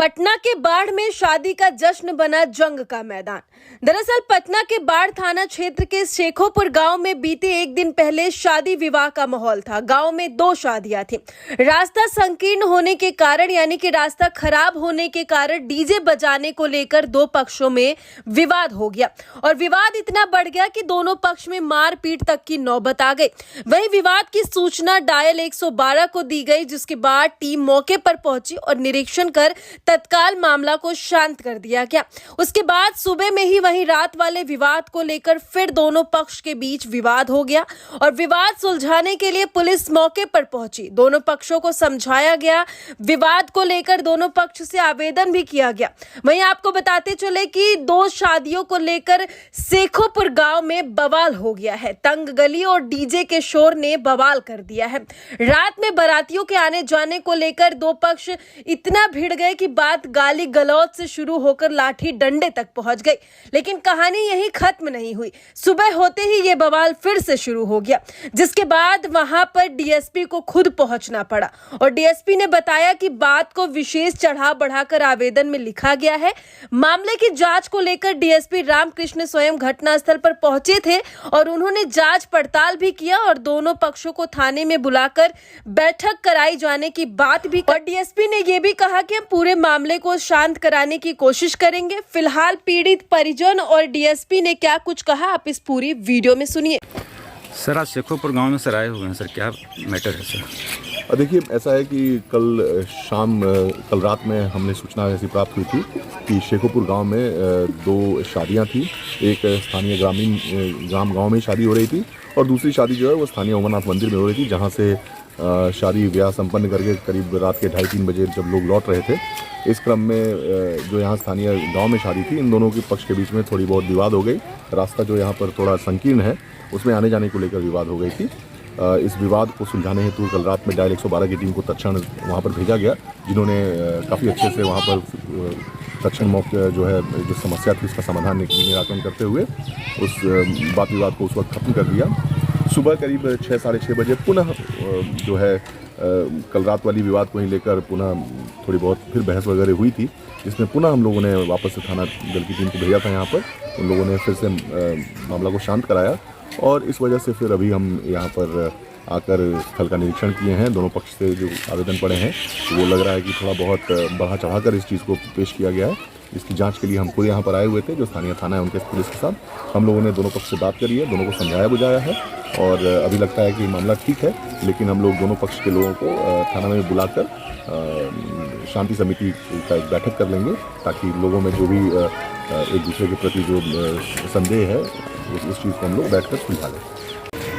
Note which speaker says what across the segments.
Speaker 1: पटना के बाढ़ में शादी का जश्न बना जंग का मैदान। दरअसल पटना के बाढ़ थाना क्षेत्र के शेखोपुर गांव में बीते एक दिन पहले शादी विवाह का माहौल था। गांव में 2 शादियां थी। रास्ता संकीर्ण होने के कारण यानी कि रास्ता खराब होने के कारण डीजे बजाने को लेकर 2 पक्षों में विवाद हो गया और विवाद इतना बढ़ गया कि दोनों पक्ष में मारपीट तक की नौबत आ गई। वहीं विवाद की सूचना डायल 112 को दी गई, जिसके बाद टीम मौके पर पहुंची और निरीक्षण कर तत्काल मामला को शांत कर दिया गया। उसके बाद सुबह में ही वहीं रात वाले विवाद को लेकर फिर दोनों पक्ष के बीच विवाद हो गया और विवाद सुलझाने के लिए पुलिस मौके पर पहुंची। दोनों पक्षों को समझाया गया। विवाद को लेकर दोनों पक्ष से आवेदन भी किया गया। वहीं आपको बताते चले कि 2 शादियों को लेकर शेखोपुर गांव में बवाल हो गया है। तंग गली और डीजे के शोर ने बवाल कर दिया है। रात में बारातियों के आने जाने को लेकर 2 पक्ष इतना भिड़ गए कि बात गाली गलौज से शुरू होकर लाठी डंडे तक पहुंच गई। लेकिन कहानी यहीं खत्म नहीं हुई। सुबह होते ही ये बवाल फिर से शुरू हो गया, जिसके बाद वहां पर डीएसपी को खुद पहुंचना पड़ा और डीएसपी ने बताया कि बात को विशेष चढ़ा बढ़ाकर आवेदन में लिखा गया है। मामले की जांच को लेकर डीएसपी रामकृष्ण स्वयं घटनास्थल पर पहुंचे थे और उन्होंने जांच पड़ताल भी किया और दोनों पक्षों को थाने में बुलाकर बैठक कराई जाने की बात भी। और डीएसपी ने यह भी कहा कि हम पूरे मामले को शांत कराने की कोशिश करेंगे। फिलहाल पीड़ित परिजन और डीएसपी ने क्या कुछ कहा, आप इस पूरी वीडियो में सुनिए।
Speaker 2: सर आज शेखोपुर गांव में सर आए हुए हैं सर, क्या मैटर है सर?
Speaker 3: देखिए, ऐसा है कि कल रात में हमने सूचना ऐसी प्राप्त हुई थी कि शेखोपुर गांव में 2 शादियां थी। एक स्थानीय ग्राम गांव में शादी हो रही थी और दूसरी शादी जो है वो स्थानीय अमरनाथ मंदिर में हो रही थी, जहां से शादी ब्याह संपन्न करके करीब रात के 2:30-3 बजे जब लोग लौट रहे थे, इस क्रम में जो यहाँ स्थानीय गांव में शादी थी, इन दोनों के पक्ष के बीच में थोड़ी बहुत विवाद हो गई। रास्ता जो यहाँ पर थोड़ा संकीर्ण है, उसमें आने जाने को लेकर विवाद हो गई थी। इस विवाद को सुलझाने हेतु कल रात में डायल 112 की टीम को तत्क्षण वहाँ पर भेजा गया, जिन्होंने काफ़ी अच्छे से वहाँ पर तत्क्षण मौके जो है जो समस्या थी उसका समाधान निराकरण करते हुए उस वाद विवाद को उस वक्त खत्म कर दिया। सुबह करीब 6-6:30 बजे पुनः जो है कल रात वाली विवाद को ही लेकर पुनः थोड़ी बहुत फिर बहस वगैरह हुई थी, जिसमें पुनः हम लोगों ने वापस से थाना दल की टीम को भेजा था यहाँ पर। उन लोगों ने फिर से मामला को शांत कराया और इस वजह से फिर अभी हम यहाँ पर आकर स्थल का निरीक्षण किए हैं। दोनों पक्ष से जो आवेदन पड़े हैं तो वो लग रहा है कि थोड़ा बहुत बढ़ा चढ़ाकर इस चीज़ को पेश किया गया है। इसकी जांच के लिए हम खुद यहाँ पर आए हुए थे, जो स्थानीय थाना है उनके पुलिस के साथ। हम लोगों ने दोनों पक्ष से बात करी है, दोनों को समझाया बुझाया है और अभी लगता है कि मामला ठीक है। लेकिन हम लोग दोनों पक्ष के लोगों को थाना में बुलाकर शांति समिति का एक बैठक कर लेंगे, ताकि लोगों में जो भी एक दूसरे के प्रति जो संदेह है उस चीज़ को हम लोग बैठकर सुलझा लें।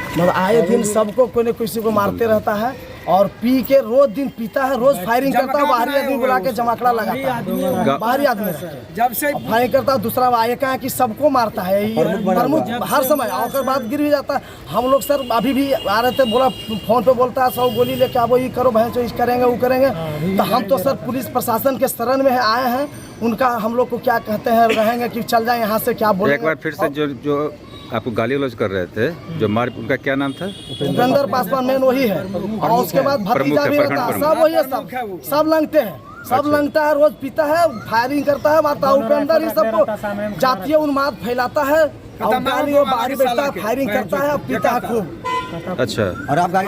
Speaker 4: मतलब आए दिन सबको कोई न किसी को मारते रहता है और पी के रोज दिन पीता है, रोज फायरिंग करता है। बाहरी आदमी बुला के जमाकड़ा लगाता है, बाहरी आदमी जब से फायरिंग करता है। दूसरा आए कहा कि सबको मारता है, प्रमुख हर समय और बात गिर भी जाता है। हम लोग सर अभी भी आ रहे थे, बोला फोन पे बोलता है 100 गोली लेके आओ, ये करो भैंस, इस करेंगे वो करेंगे। तो हम तो सर पुलिस प्रशासन के शरण में आए हैं। उनका हम लोग को क्या कहते हैं रहेंगे कि चल जाए यहाँ से, क्या बोलेंगे।
Speaker 2: एक बार फिर से जो आपको गाली गलौज कर रहे थे, जो मार, उनका क्या नाम था?
Speaker 4: उपेंद्र पासवान मेन वही है और उसके बाद भतीजा भी रहता है। सब वही है, सब लंगते हैं, सब लंगता है, रोज पीता है, फायरिंग करता है, मारता है। उपेंद्र ही सबको जातीय उन्माद फैलाता है और गाली और बाहरी बैठता है, फायरिंग करता है, पीता है खूब।
Speaker 2: अच्छा,
Speaker 4: और आप गाड़ी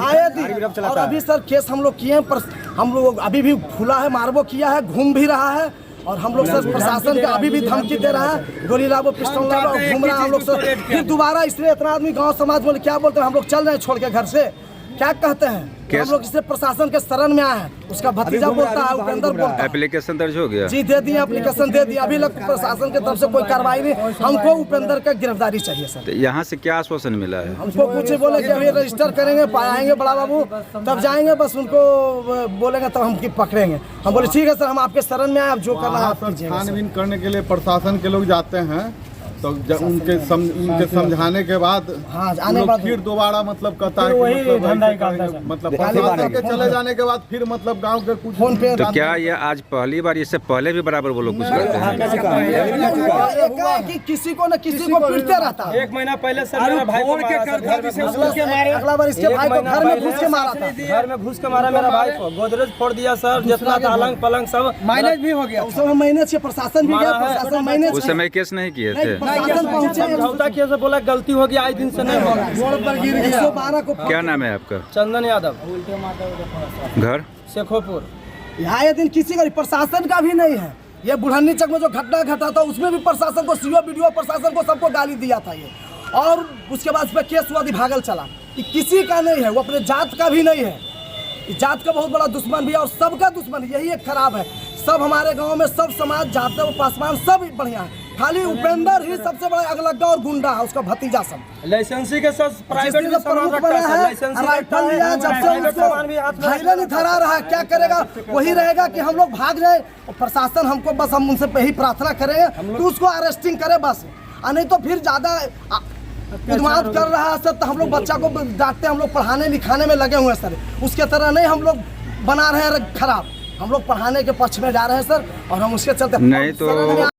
Speaker 4: और अभी सर केस हम लोग किए हैं, पर हम लोग अभी भी खुला है, मारबो किया है, घूम भी रहा है और हम लोग सर प्रशासन का अभी भी धमकी दे रहा है, गोली लाओ, पिस्टल लाओ, घूम रहा है हम लोग सर। फिर दोबारा इसलिए इतना आदमी गांव समाज बोले क्या बोलते हैं, हम लोग चल रहे हैं छोड़ के घर से, क्या कहते हैं। हम लोग इससे प्रशासन के शरण में आए हैं। उसका भतीजा बोलता है, उपेंद्र बोलता है।
Speaker 2: एप्लीकेशन दर्ज हो गया?
Speaker 4: जी दे दिए, एप्लीकेशन दे दिया। अभी लग प्रशासन की तरफ से कोई कार्रवाई नहीं। हमको उपेंद्र का गिरफ्तारी चाहिए सर।
Speaker 2: तो यहाँ से क्या आश्वासन मिला है?
Speaker 4: हमको कुछ बोले कि अभी रजिस्टर करेंगे, आएंगे बड़ा बाबू, तब जाएंगे, बस उनको बोलेंगे तब हम पकड़ेंगे। हम बोले ठीक है सर, हम आपके शरण में आए, आप जो करना है आप कीजिए।
Speaker 5: छानबीन करने के लिए प्रशासन के लोग जाते हैं तो उनके समझाने के बाद
Speaker 4: हाँ आने
Speaker 5: लोग
Speaker 4: बाद
Speaker 5: फिर दोबारा मतलब कहता है कि मतलब प्रशासन के चले जाने के बाद फिर मतलब गांव के कुछ
Speaker 4: फोन पे
Speaker 2: तो क्या ये आज पहली बार, इससे पहले भी बराबर वो लोग कुछ करते हैं?
Speaker 4: एक है कि किसी को न किसी को पीटते रहता है।
Speaker 6: 1 महीना पहले सर मेरा भाई को
Speaker 4: अगला बार इसके भाई को घर में घुस के मारा था।
Speaker 6: घर में घुस के मारा मेरा भाई को, गोदरेज फोड़ दिया सर, जितना पलंग पलंग सब माइनेज भी हो गया।
Speaker 4: उस समय मैनेज किया, प्रशासन भी गया, प्रशासन मैनेज
Speaker 2: उस समय केस नहीं किए थे?
Speaker 4: प्रशासन पहुंचे,
Speaker 6: समझौता किया से बोला गलती हो गया, आज दिन से नहीं होगा।
Speaker 4: रोड पर गिर गया। 112 को
Speaker 2: क्या नाम है आपका?
Speaker 6: चंदन यादव,
Speaker 2: घर
Speaker 6: शेखोपुर।
Speaker 4: यहाँ ये दिन किसी का प्रशासन का भी नहीं है। ये बुढ़न्नी चक में जो घटना घटा था उसमें भी प्रशासन को, सीओ वीडियो प्रशासन को सबको गाली दिया था ये, और उसके बाद इस पर केस हुआ, भागल चला। ये किसी का नहीं है, वो अपने जात का भी नहीं है। इस जात का बहुत बड़ा दुश्मन भी है और सबका दुश्मन, यही एक खराब है। सब हमारे गांव में सब समाज, जाते वो पासवान सब बढ़िया है, खाली उपेंद्र ही सबसे बड़ा अगलग्गा और गुंडा है, उसका भतीजा सब।
Speaker 6: लाइसेंसी के साथ प्राइवेट भी सामान
Speaker 4: प्रमुख
Speaker 6: रखता
Speaker 4: बना
Speaker 6: है,
Speaker 4: है,
Speaker 6: लाइसेंसी
Speaker 4: राइफल लिया, जब से उसको धैर्य नहीं धरा रहा है, क्या करेगा? वही रहेगा कि हम लोग भाग जाए और प्रशासन हमको, बस हम उनसे यही प्रार्थना करेंगे कि उसको अरेस्टिंग करे बस, और नहीं तो फिर ज्यादा उन्माद कर रहा है सर, तो हम लोग बच्चा को डांटते, हम लोग पढ़ाने लिखाने में लगे हुए हैं सर। उसके तरह नहीं हम लोग बना रहे हैं खराब, हम लोग पढ़ाने के पक्ष में जा रहे हैं सर, और हम उसके चलते
Speaker 2: नहीं तो